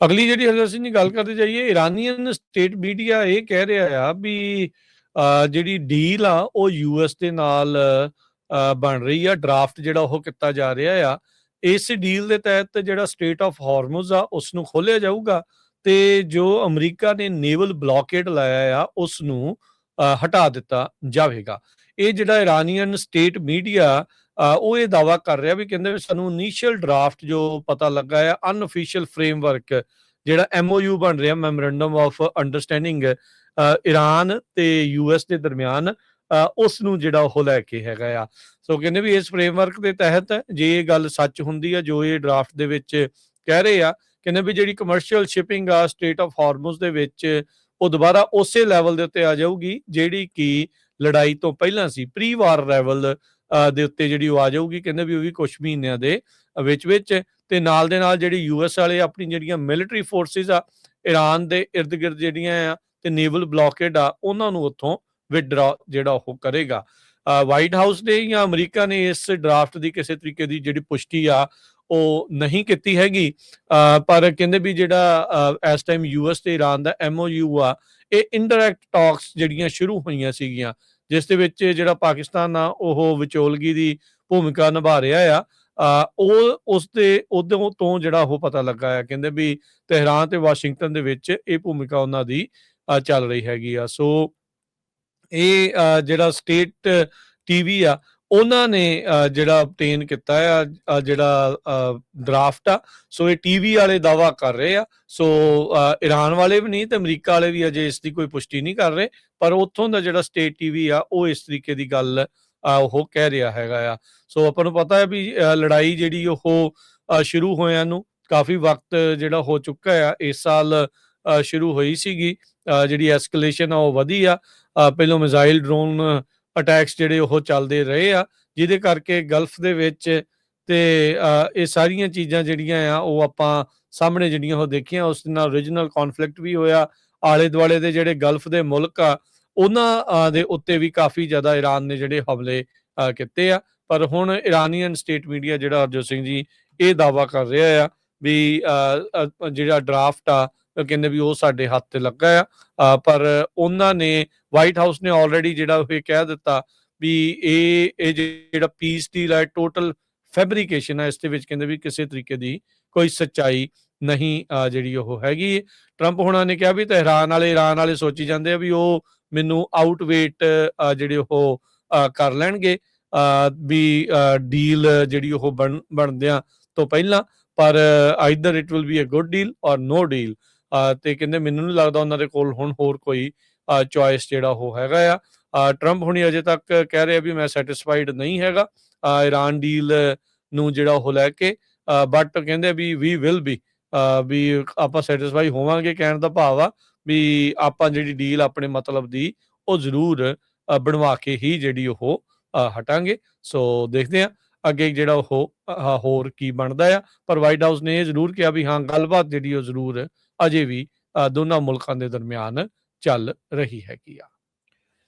ਅਗਲੀ ਜਿਹੜੀ ਹਰਜੋਤ ਸਿੰਘ ਦੀ ਗੱਲ ਕਰਦੇ ਜਾਈਏ, ਇਰਾਨੀਅਨ ਸਟੇਟ ਮੀਡੀਆ ਇਹ ਕਹਿ ਰਿਹਾ ਆ ਵੀ ਜਿਹੜੀ ਡੀਲ ਆ ਉਹ ਯੂਐਸ ਦੇ ਨਾਲ ਬਣ ਰਹੀ ਆ, ਡਰਾਫਟ ਜਿਹੜਾ ਉਹ ਕੀਤਾ ਜਾ ਰਿਹਾ ਆ। ਇਸ ਡੀਲ ਦੇ ਤਹਿਤ ਜਿਹੜਾ ਸਟੇਟ ਆਫ ਹਾਰਮੁਜ਼ ਆ ਉਸ ਨੂੰ ਖੋਲ੍ਹਿਆ ਜਾਊਗਾ ਤੇ ਜੋ ਅਮਰੀਕਾ ਨੇ ਨੇਵਲ ਬਲੌਕੇਡ ਲਾਇਆ ਆ ਉਸ ਨੂੰ ਹਟਾ ਦਿੱਤਾ ਜਾਵੇਗਾ। ਇਹ ਜਿਹੜਾ ਇਰਾਨੀਅਨ ਸਟੇਟ ਮੀਡੀਆ ਉਹ ਇਹ ਦਾਅਵਾ ਕਰ ਰਿਹਾ ਵੀ ਕਹਿੰਦੇ ਸਾਨੂੰ ਇਨੀਸ਼ੀਅਲ ਡਰਾਫਟ ਜੋ ਪਤਾ ਲੱਗਾ ਆ, ਅਨਅਫੀਸ਼ੀਅਲ ਫਰੇਮਵਰਕ ਜਿਹੜਾ MOU ਬਣ ਰਿਹਾ, ਮੈਮੋਰੈਂਡਮ ਆਫ ਅੰਡਰਸਟੈਂਡਿੰਗ ਇਰਾਨ ਤੇ US ਦੇ ਦਰਮਿਆਨ, ਉਸ ਨੂੰ ਜਿਹੜਾ ਉਹ ਲੈ ਕੇ ਹੈਗਾ ਆ। ਸੋ ਕਹਿੰਦੇ ਵੀ ਇਸ ਫਰੇਮਵਰਕ ਦੇ ਤਹਿਤ ਜੇ ਇਹ ਗੱਲ ਸੱਚ ਹੁੰਦੀ ਆ ਜੋ ਇਹ ਡਰਾਫਟ ਦੇ ਵਿੱਚ ਕਹਿ ਰਹੇ ਆ, ਕਹਿੰਦੇ ਵੀ ਜਿਹੜੀ ਕਮਰਸ਼ੀਅਲ ਸ਼ਿਪਿੰਗ ਆ ਸਟੇਟ ਆਫ ਹਾਰਮੁਜ਼ ਦੇ ਵਿੱਚ ਉਹ ਦੁਬਾਰਾ ਉਸੇ ਲੈਵਲ ਦੇ ਉੱਤੇ ਆ ਜਾਊਗੀ ਜਿਹੜੀ ਕਿ ਲੜਾਈ ਤੋਂ ਪਹਿਲਾਂ ਸੀ, ਪ੍ਰੀ ਵਾਰ ਲੈਵਲ ਦੇ ਉੱਤੇ ਜਿਹੜੀ ਉਹ ਆ ਜਾਊਗੀ। ਕਹਿੰਦੇ ਵੀ ਉਹ ਵੀ ਕੁਝ ਮਹੀਨਿਆਂ ਦੇ ਵਿੱਚ ਤੇ ਨਾਲ ਦੇ ਨਾਲ ਜਿਹੜੀ US ਵਾਲੇ ਆਪਣੀ ਜਿਹੜੀਆਂ ਮਿਲਟਰੀ ਫੋਰਸਿਸ ਆ ਇਰਾਨ ਦੇ ਇਰਦ ਗਿਰਦ ਜਿਹੜੀਆਂ ਆ ਤੇ ਨੇਵਲ ਬਲੌਕੇਡ ਆ ਉਹਨਾਂ ਨੂੰ ਉੱਥੋਂ ਵਿਦਡਰਾ ਜਿਹੜਾ ਉਹ ਕਰੇਗਾ। ਵਾਈਟ ਹਾਊਸ ਨੇ ਜਾਂ ਅਮਰੀਕਾ ਨੇ ਇਸ ਡਰਾਫਟ ਦੀ ਕਿਸੇ ਤਰੀਕੇ ਦੀ ਜਿਹੜੀ ਪੁਸ਼ਟੀ ਆ ਉਹ ਨਹੀਂ ਕੀਤੀ ਹੈਗੀ, ਪਰ ਕਹਿੰਦੇ ਵੀ ਜਿਹੜਾ ਇਸ ਟਾਈਮ US ਤੇ ਇਰਾਨ ਦਾ MOU ਆ ਇਹ ਇਨਡਾਇਰੈਕਟ ਟਾਕਸ ਜਿਹੜੀਆਂ ਸ਼ੁਰੂ ਹੋਈਆਂ ਸੀਗੀਆਂ, ਜਿਸ ਦੇ ਵਿੱਚ ਜਿਹੜਾ ਪਾਕਿਸਤਾਨ ਆ ਉਹ ਵਿਚੋਲਗੀ ਦੀ ਭੂਮਿਕਾ ਨਿਭਾ ਰਿਹਾ ਆ। ਉਹ ਉਦੋਂ ਤੋਂ ਜਿਹੜਾ ਉਹ ਪਤਾ ਲੱਗਾ ਆ, ਕਹਿੰਦੇ ਵੀ ਤਹਿਰਾਨ ਤੇ ਵਾਸ਼ਿੰਗਟਨ ਦੇ ਵਿੱਚ ਇਹ ਭੂਮਿਕਾ ਉਹਨਾਂ ਦੀ ਚੱਲ ਰਹੀ ਹੈਗੀ ਆ। ਸੋ ਇਹ ਜਿਹੜਾ ਸਟੇਟ TV ਆ ਉਹਨਾਂ ਨੇ ਜਿਹੜਾ obtain ਕੀਤਾ ਆ ਜਿਹੜਾ ਡਰਾਫਟ ਆ, ਸੋ ਇਹ TV ਵਾਲੇ ਦਾਅਵਾ ਕਰ ਰਹੇ ਆ। ਸੋ ਇਰਾਨ ਵਾਲੇ ਵੀ ਨਹੀਂ ਤੇ ਅਮਰੀਕਾ ਵਾਲੇ ਵੀ ਅਜੇ ਇਸ ਦੀ ਕੋਈ ਪੁਸ਼ਟੀ ਨਹੀਂ ਕਰ ਰਹੇ, ਪਰ ਉੱਥੋਂ ਦਾ ਜਿਹੜਾ ਸਟੇਟ TV ਆ ਉਹ ਇਸ ਤਰੀਕੇ ਦੀ ਗੱਲ ਉਹ ਕਹਿ ਰਿਹਾ ਹੈਗਾ ਆ। ਸੋ ਆਪਾਂ ਨੂੰ ਪਤਾ ਹੈ ਵੀ ਲੜਾਈ ਜਿਹੜੀ ਉਹ ਸ਼ੁਰੂ ਹੋਇਆਂ ਨੂੰ ਕਾਫੀ ਵਕਤ ਜਿਹੜਾ ਹੋ ਚੁੱਕਾ ਆ। ਇਸ ਸਾਲ ਸ਼ੁਰੂ ਹੋਈ ਸੀਗੀ, ਜਿਹੜੀ ਐਸਕਲੇਸ਼ਨ ਆ ਉਹ ਵਧੀ ਆ। ਪਹਿਲੋਂ ਮਿਜ਼ਾਈਲ ਡਰੋਨ ਅਟੈਕਸ ਜਿਹੜੇ ਉਹ ਚੱਲਦੇ ਰਹੇ ਆ, ਜਿਹਦੇ ਕਰਕੇ ਗਲਫ ਦੇ ਵਿੱਚ ਤੇ ਇਹ ਸਾਰੀਆਂ ਚੀਜ਼ਾਂ ਜਿਹੜੀਆਂ ਆ ਉਹ ਆਪਾਂ ਸਾਹਮਣੇ ਜਿਹੜੀਆਂ ਉਹ ਦੇਖੀਆਂ। ਉਸ ਨਾਲ ਓਰੀਜਨਲ ਕੌਨਫਲਿਕਟ ਵੀ ਹੋਇਆ। ਆਲੇ ਦੁਆਲੇ ਦੇ ਜਿਹੜੇ ਗਲਫ ਦੇ ਮੁਲਕ ਆ ਉਹਨਾਂ ਦੇ ਉੱਤੇ ਵੀ ਕਾਫੀ ਜ਼ਿਆਦਾ ਇਰਾਨ ਨੇ ਜਿਹੜੇ ਹਮਲੇ ਕੀਤੇ ਆ। ਪਰ ਹੁਣ ਇਰਾਨੀਅਨ ਸਟੇਟ ਮੀਡੀਆ ਜਿਹੜਾ ਹਰਜੋਤ ਸਿੰਘ ਜੀ ਇਹ ਦਾਅਵਾ ਕਰ ਰਿਹਾ ਆ ਵੀ ਜਿਹੜਾ ਡਰਾਫਟ ਆ ਕਹਿੰਦੇ ਵੀ ਉਹ ਸਾਡੇ ਹੱਥ ਤੇ ਲੱਗਾ ਆ, ਪਰ ਉਹਨਾਂ ਨੇ ਵਾਈਟ ਹਾਊਸ ਨੇ ਆਲਰੇਡੀ ਜਿਹੜਾ ਇਹ ਕਹਿ ਦਿੱਤਾ ਵੀ ਇਹ ਜਿਹੜਾ ਪੀਸ ਡੀਲ ਹੈ ਟੋਟਲ ਫੈਬਰੀਕੇਸ਼ਨ ਹੈ। ਇਸ ਦੇ ਵਿੱਚ ਕਹਿੰਦੇ ਵੀ ਕਿਸੇ ਤਰੀਕੇ ਦੀ ਕੋਈ ਸੱਚਾਈ ਨਹੀਂ ਜਿਹੜੀ ਉਹ ਹੈਗੀ। ਟਰੰਪ ਹੋਣਾ ਨੇ ਕਿਹਾ ਵੀ ਤਹਿਰਾਨ ਵਾਲੇ ਇਰਾਨ ਵਾਲੇ ਸੋਚੀ ਜਾਂਦੇ ਆ ਵੀ ਉਹ ਮੈਨੂੰ ਆਊਟਵੇਟ ਜਿਹੜੇ ਉਹ ਕਰ ਲੈਣਗੇ ਵੀ ਡੀਲ ਜਿਹੜੀ ਉਹ ਬਣਦਿਆਂ ਤੋਂ ਪਹਿਲਾਂ, ਪਰ either it will be a good deal or no deal. ਤੇ ਕਹਿੰਦੇ ਮੈਨੂੰ ਨਹੀਂ ਲੱਗਦਾ ਉਹਨਾਂ ਦੇ ਕੋਲ ਹੁਣ ਹੋਰ ਕੋਈ ਚੋਇਸ ਜਿਹੜਾ ਉਹ ਹੈਗਾ ਆ। ਟਰੰਪ ਹੁਣੀ ਅਜੇ ਤੱਕ ਕਹਿ ਰਿਹਾ ਵੀ ਮੈਂ ਸੈਟਿਸਫਾਈਡ ਨਹੀਂ ਹੈਗਾ ਇਰਾਨ ਡੀਲ ਨੂੰ ਜਿਹੜਾ ਉਹ ਲੈ ਕੇ, ਬਟ ਕਹਿੰਦੇ ਵੀ ਵੀ ਵਿਲ ਬੀ ਵੀ ਆਪਾਂ ਸੈਟਿਸਫਾਈ ਹੋਵਾਂਗੇ। ਕਹਿਣ ਦਾ ਭਾਵ ਆ ਵੀ ਆਪਾਂ ਜਿਹੜੀ ਡੀਲ ਆਪਣੇ ਮਤਲਬ ਦੀ ਉਹ ਜ਼ਰੂਰ ਬਣਵਾ ਕੇ ਹੀ ਜਿਹੜੀ ਉਹ ਹਟਾਂਗੇ। ਸੋ ਦੇਖਦੇ ਹਾਂ ਅੱਗੇ ਜਿਹੜਾ ਉਹ ਹੋਰ ਕੀ ਬਣਦਾ ਆ। ਪਰ ਵਾਈਟ ਹਾਊਸ ਨੇ ਇਹ ਜ਼ਰੂਰ ਕਿਹਾ ਵੀ ਹਾਂ ਗੱਲਬਾਤ ਜਿਹੜੀ ਉਹ ਜ਼ਰੂਰ ਅਜੇ ਵੀ ਦੋਨਾਂ ਮੁਲਕਾਂ ਦੇ ਦਰਮਿਆਨ ਚੱਲ ਰਹੀ ਹੈਗੀ ਆ।